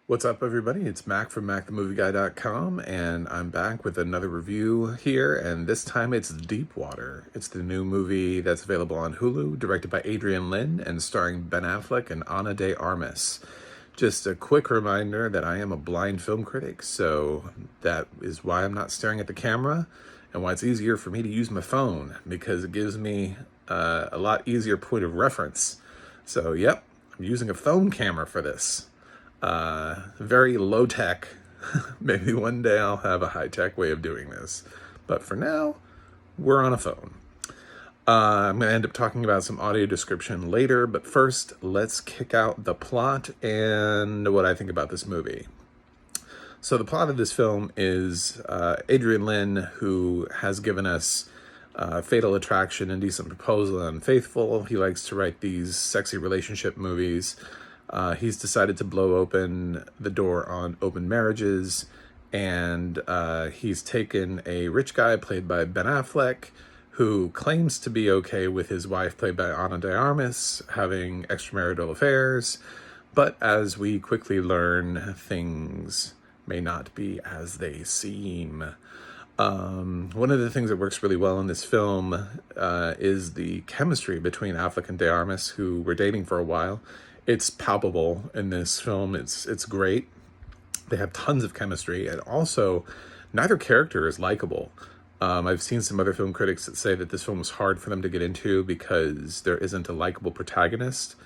What's up, everybody? It's Mac from MacTheMovieGuy.com, and I'm back with another review here, and this time it's Deepwater. It's the new movie that's available on Hulu, directed by Adrian Lin, and starring Ben Affleck and Ana de Armas. Just a quick reminder that I am a blind film critic, so that is why I'm not staring at the camera, and why it's easier for me to use my phone, because it gives me a lot easier point of reference. So, yep, I'm using a phone camera for this. Very low tech. Maybe one day I'll have a high tech way of doing this. But for now, we're on a phone. I'm going to end up talking about some audio description later, but first, let's kick out the plot and what I think about this movie. So the plot of this film is Adrian Lin, who has given us Fatal Attraction, Indecent Proposal, and Unfaithful. He likes to write these sexy relationship movies. He's decided to blow open the door on open marriages, and he's taken a rich guy played by Ben Affleck, who claims to be okay with his wife played by Ana de Armas having extramarital affairs, but as we quickly learn, things may not be as they seem. One of the things that works really well in this film is the chemistry between Affleck and de Armas, who were dating for a while. It's palpable in this film. It's great. They have tons of chemistry, and also neither character is likable. I've seen some other film critics that say that this film was hard for them to get into because there isn't a likable protagonist.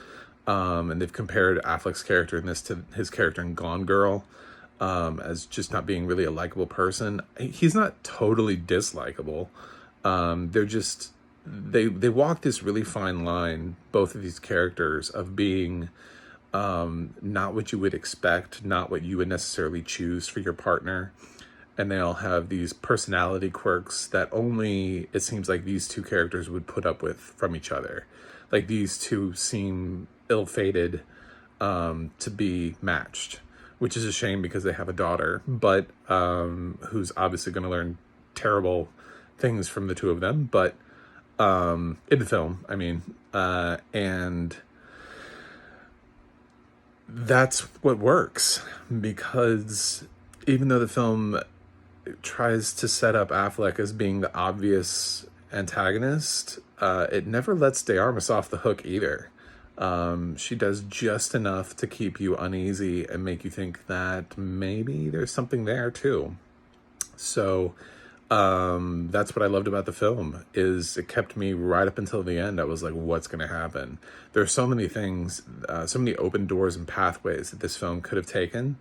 And they've compared Affleck's character in this to his character in Gone Girl, as just not being really a likable person. He's not totally dislikable. They're just... They walk this really fine line, both of these characters, of being not what you would expect, not what you would necessarily choose for your partner. And they all have these personality quirks that only, it seems like, these two characters would put up with from each other. Like, these two seem ill-fated to be matched, which is a shame because they have a daughter, but who's obviously going to learn terrible things from the two of them. But in the film, I mean, and that's what works, because even though the film tries to set up Affleck as being the obvious antagonist, it never lets de Armas off the hook either. She does just enough to keep you uneasy and make you think that maybe there's something there too. So that's what I loved about the film, is it kept me right up until the end. I was like, what's going to happen? There are so many things, so many open doors and pathways that this film could have taken,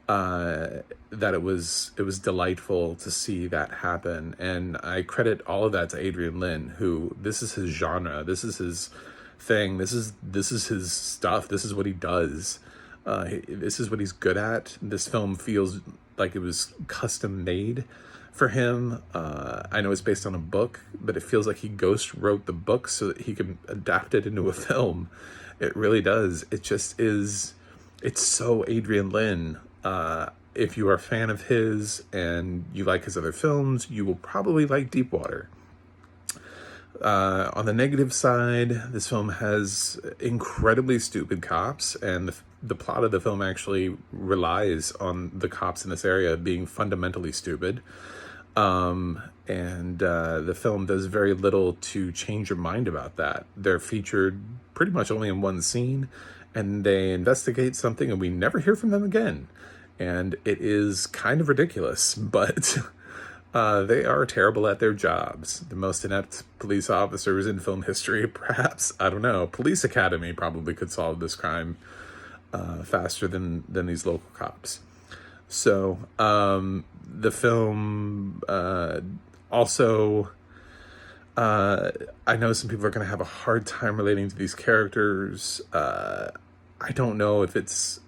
that it was delightful to see that happen. And I credit all of that to Adrian Lin, who, this is his genre, this is his thing, this is his stuff, this is what he does. This is what he's good at. This film feels like it was custom made for him. I know it's based on a book, but it feels like he ghost wrote the book so that he can adapt it into a film. It really does. It just is. It's so Adrian Lin. If you are a fan of his and you like his other films, you will probably like Deepwater. On the negative side, this film has incredibly stupid cops, and the plot of the film actually relies on the cops in this area being fundamentally stupid. And the film does very little to change your mind about that. They're featured pretty much only in one scene, and they investigate something and we never hear from them again. And it is kind of ridiculous, but they are terrible at their jobs. The most inept police officers in film history, perhaps. I don't know. Police Academy probably could solve this crime faster than these local cops. So the film also, I know some people are going to have a hard time relating to these characters. I don't know if it's,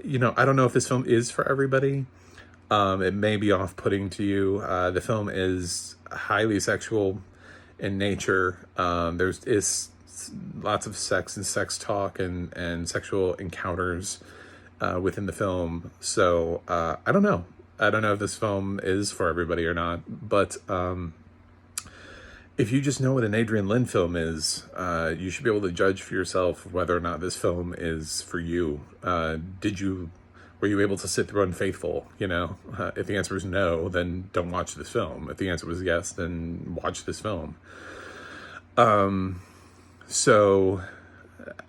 I don't know if this film is for everybody. It may be off-putting to you. The film is highly sexual in nature. Is lots of sex and sex talk and sexual encounters within the film. So I don't know. I don't know if this film is for everybody or not. But if you just know what an Adrian Lin film is, you should be able to judge for yourself whether or not this film is for you. Were you able to sit through Unfaithful? If the answer is no, then don't watch this film. If the answer was yes, then watch this film. So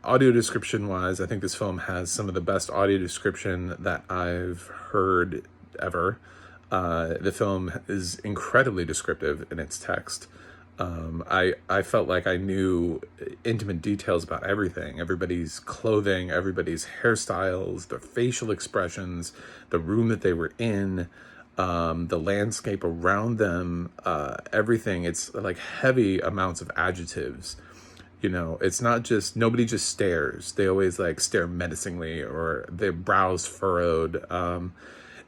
audio description wise, I think this film has some of the best audio description that I've heard ever. The film is incredibly descriptive in its text. I felt like I knew intimate details about everything, everybody's clothing, everybody's hairstyles, their facial expressions, the room that they were in, the landscape around them, everything. It's like heavy amounts of adjectives. It's not just, nobody just stares. They always like stare menacingly or their brows furrowed.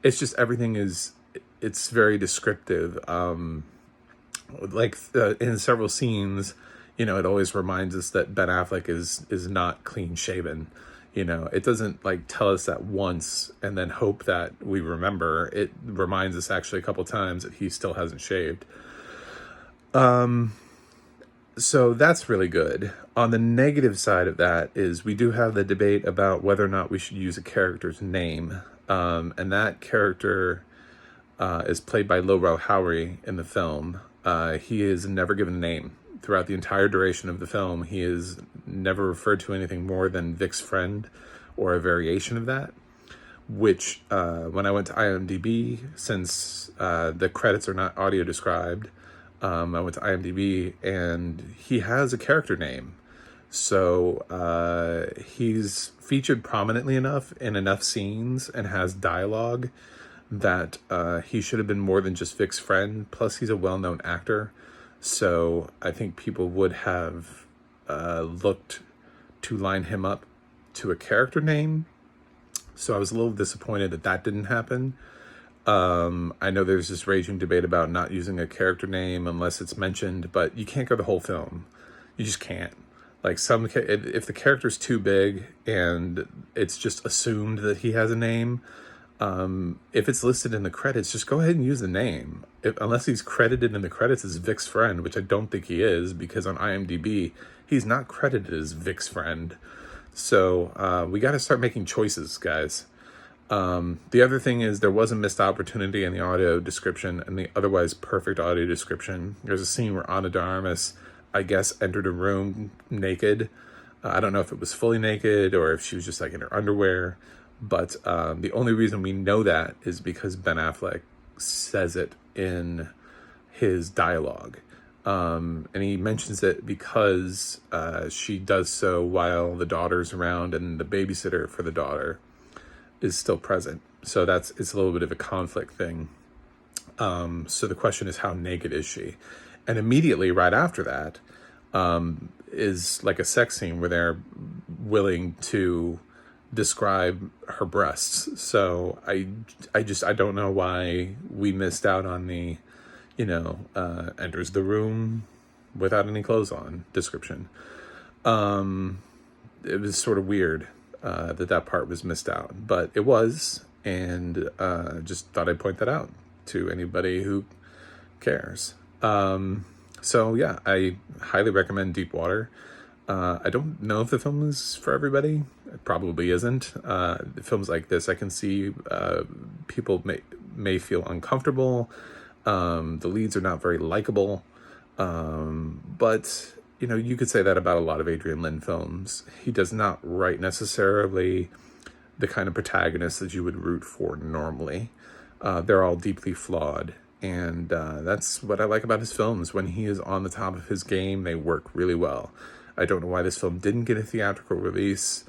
It's just everything it's very descriptive. In several scenes, it always reminds us that Ben Affleck is not clean shaven. It doesn't like tell us that once and then hope that we remember. It reminds us actually a couple times that he still hasn't shaved. So that's really good. On the negative side of that is we do have the debate about whether or not we should use a character's name. And that character is played by Lowell Howery in the film. He is never given a name. Throughout the entire duration of the film, he is never referred to anything more than Vic's friend or a variation of that, which when I went to IMDb, since the credits are not audio described, I went to IMDb and he has a character name. So he's featured prominently enough in enough scenes and has dialogue that he should have been more than just Vic's friend. Plus, he's a well-known actor. So I think people would have looked to line him up to a character name. So I was a little disappointed that didn't happen. I know there's this raging debate about not using a character name unless it's mentioned, but you can't go the whole film. You just can't. Like if the character's too big and it's just assumed that he has a name, if it's listed in the credits, just go ahead and use the name. Unless he's credited in the credits as Vic's friend, which I don't think he is, because on IMDb, he's not credited as Vic's friend. So we got to start making choices, guys. The other thing is there was a missed opportunity in the audio description and the otherwise perfect audio description. There's a scene where Ana de Armas, I guess, entered a room naked. I don't know if it was fully naked or if she was just like in her underwear. But the only reason we know that is because Ben Affleck says it in his dialogue. And he mentions it because she does so while the daughter's around and the babysitter for the daughter is still present. So it's a little bit of a conflict thing. So the question is, how naked is she? And immediately right after that is like a sex scene where they're willing to describe her breasts. So I don't know why we missed out on the, enters the room without any clothes on description. It was sort of weird that part was missed out, but it was, and just thought I'd point that out to anybody who cares. So yeah, I highly recommend Deepwater. I don't know if the film is for everybody. It probably isn't. Films like this, I can see people may feel uncomfortable. The leads are not very likable. But, you could say that about a lot of Adrian Lin films. He does not write necessarily the kind of protagonists that you would root for normally. They're all deeply flawed. And that's what I like about his films. When he is on the top of his game, they work really well. I don't know why this film didn't get a theatrical release.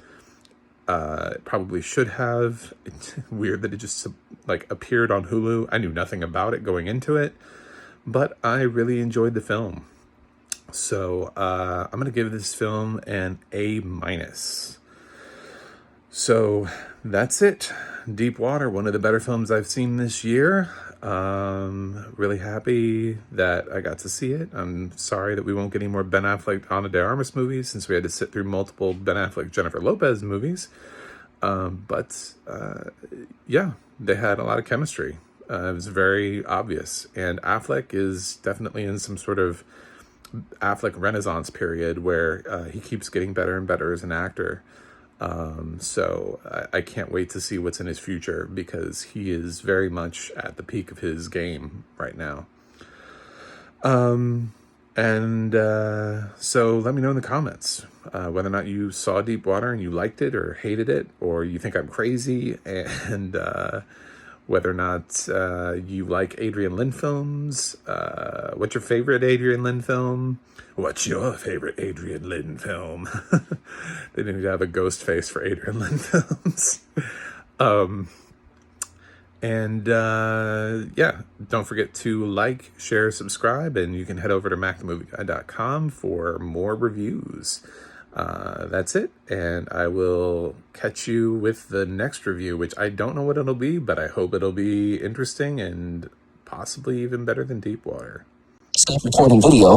It probably should have. It's weird that it just appeared on Hulu. I knew nothing about it going into it, but I really enjoyed the film. So I'm going to give this film an A-. So that's it. Deepwater, one of the better films I've seen this year. Really happy that I got to see it. I'm sorry that we won't get any more Ben Affleck, Ana de Armas movies, since we had to sit through multiple Ben Affleck, Jennifer Lopez movies. But yeah, they had a lot of chemistry. It was very obvious. And Affleck is definitely in some sort of Affleck renaissance period where he keeps getting better and better as an actor. So I can't wait to see what's in his future, because he is very much at the peak of his game right now. So let me know in the comments whether or not you saw Deepwater and you liked it or hated it, or you think I'm crazy, and whether or not you like Adrian Lin films. What's your favorite Adrian Lin film? What's your favorite Adrian Lin film? They didn't even have a ghost face for Adrian Lin films. Yeah, don't forget to like, share, subscribe, and you can head over to macthemovieguy.com for more reviews. That's it, and I will catch you with the next review, which I don't know what it'll be, but I hope it'll be interesting and possibly even better than Deepwater. Stop recording video.